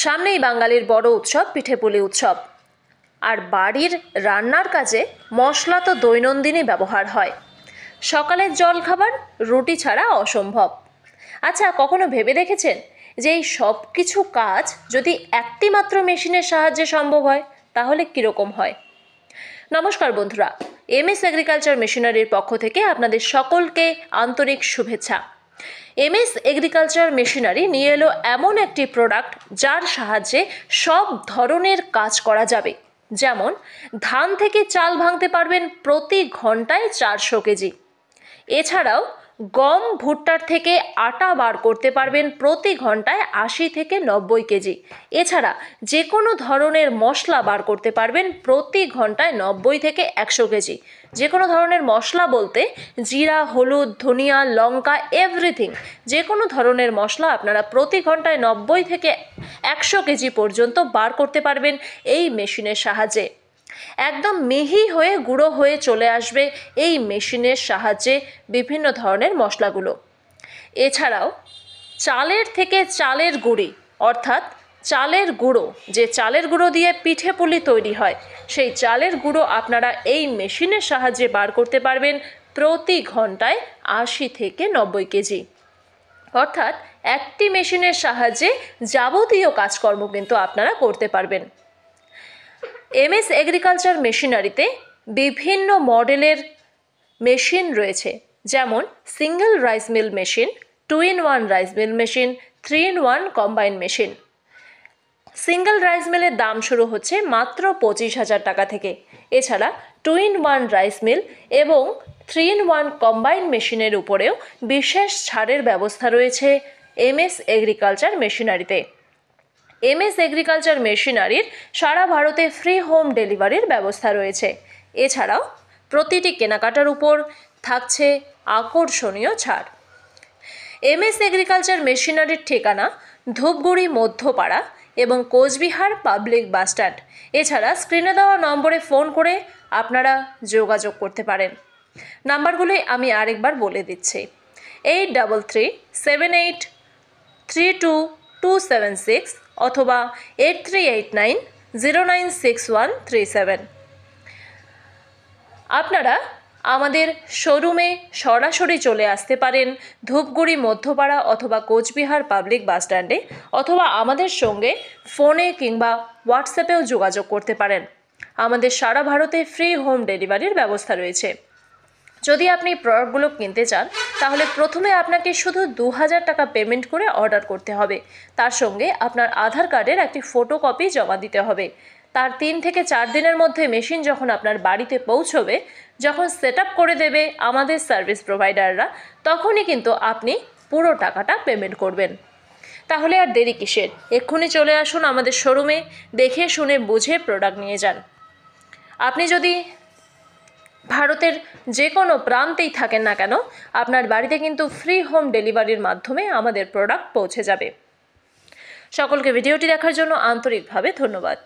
সামনেই বাঙালির বড় উৎসব পিঠেপুলি উৎসব। আর বাড়ির রান্নার কাজে মশলা তো দৈনন্দিনই ব্যবহার হয়। সকালের জলখাবার রুটি ছাড়া অসম্ভব। আচ্ছা, কখনো ভেবে দেখেছেন যে এই সব কিছু কাজ যদি একটি মাত্র মেশিনের সাহায্যে সম্ভব হয় তাহলে কীরকম হয়? নমস্কার বন্ধুরা, এমএস এগ্রিকালচার মেশিনারির পক্ষ থেকে আপনাদের সকলকে আন্তরিক শুভেচ্ছা। এমএস এগ্রিকালচার মেশিনারি নিয়ে এলো এমন একটি প্রোডাক্ট যার সাহায্যে সব ধরনের কাজ করা যাবে। যেমন ধান থেকে চাল ভাঙতে পারবেন প্রতি ঘন্টায় 400 কেজি। এছাড়াও গম ভুট্টার থেকে আটা বার করতে পারবেন প্রতি ঘন্টায় 80 থেকে 90 কেজি। এছাড়া যে কোনো ধরনের মশলা বার করতে পারবেন প্রতি ঘন্টায় 90 থেকে 100 কেজি। যে কোনো ধরনের মশলা বলতে জিরা, হলুদ, ধনিয়া, লঙ্কা, এভরিথিং, যে কোনো ধরনের মশলা আপনারা প্রতি ঘন্টায় 90 থেকে 100 কেজি পর্যন্ত বার করতে পারবেন এই মেশিনের সাহায্যে। একদম মিহি হয়ে গুঁড়ো হয়ে চলে আসবে এই মেশিনের সাহায্যে বিভিন্ন ধরনের মশলাগুলো। এছাড়াও চালের থেকে চালের গুঁড়ি, অর্থাৎ চালের গুঁড়ো, যে চালের গুঁড়ো দিয়ে পিঠে পুলি তৈরি হয়, সেই চালের গুঁড়ো আপনারা এই মেশিনের সাহায্যে বার করতে পারবেন প্রতি ঘন্টায় 80 থেকে 90 কেজি। অর্থাৎ একটি মেশিনের সাহায্যে যাবতীয় কাজকর্ম কিন্তু আপনারা করতে পারবেন। এমএস এগ্রিকালচার মেশিনারিতে বিভিন্ন মডেলের মেশিন রয়েছে, যেমন single rice mill machine, 2-in-1 rice mill machine, 3-in-1 combine machine. Single rice মিলের দাম শুরু হচ্ছে মাত্র 25,000 টাকা থেকে। এছাড়া 2-in-1 রাইস মিল এবং 3-in-1 কম্বাইন মেশিনের উপরেও বিশেষ ছাড়ের ব্যবস্থা রয়েছে এমএস এগ্রিকালচার মেশিনারিতে। এমএস এগ্রিকালচার মেশিনারির সারা ভারতে ফ্রি হোম ডেলিভারির ব্যবস্থা রয়েছে। এছাড়াও প্রতিটি কেনাকাটার উপর থাকছে আকর্ষণীয় ছাড়। এমএস এগ্রিকালচার মেশিনারির ঠিকানা ধূপগুড়ি মধ্যপাড়া এবং কোচবিহার পাবলিক বাসস্ট্যান্ড। এছাড়া স্ক্রিনে দেওয়া নম্বরে ফোন করে আপনারা যোগাযোগ করতে পারেন। নাম্বারগুলি আমি আরেকবার বলে দিচ্ছি: 8338322276 অথবা 8389096137। আপনারা আমাদের শোরুমে সরাসরি চলে আসতে পারেন ধূপগুড়ি মধ্যপাড়া অথবা কোচবিহার পাবলিক বাসস্ট্যান্ডে, অথবা আমাদের সঙ্গে ফোনে কিংবা হোয়াটসঅ্যাপেও যোগাযোগ করতে পারেন। আমাদের সারা ভারতে ফ্রি হোম ডেলিভারির ব্যবস্থা রয়েছে। যদি আপনি প্রোডাক্টগুলো কিনতে চান তাহলে প্রথমে আপনাকে শুধু 2000 টাকা পেমেন্ট করে অর্ডার করতে হবে। তার সঙ্গে আপনার আধার কার্ডের একটি ফটোকপি জমা দিতে হবে। তার 3 থেকে 4 দিনের মধ্যে মেশিন যখন আপনার বাড়িতে পৌঁছবে, যখন সেট আপ করে দেবে আমাদের সার্ভিস প্রোভাইডাররা, তখনই কিন্তু আপনি পুরো টাকাটা পেমেন্ট করবেন। তাহলে আর দেরি কিসের? এক্ষুনি চলে আসুন আমাদের শোরুমে, দেখে শুনে বুঝে প্রোডাক্ট নিয়ে যান। আপনি যদি ভারতের যে কোনো প্রান্তেই থাকেন না কেন, আপনার বাড়িতে কিন্তু ফ্রি হোম ডেলিভারির মাধ্যমে আমাদের প্রোডাক্ট পৌঁছে যাবে। সকলকে ভিডিওটি দেখার জন্য আন্তরিকভাবে ধন্যবাদ।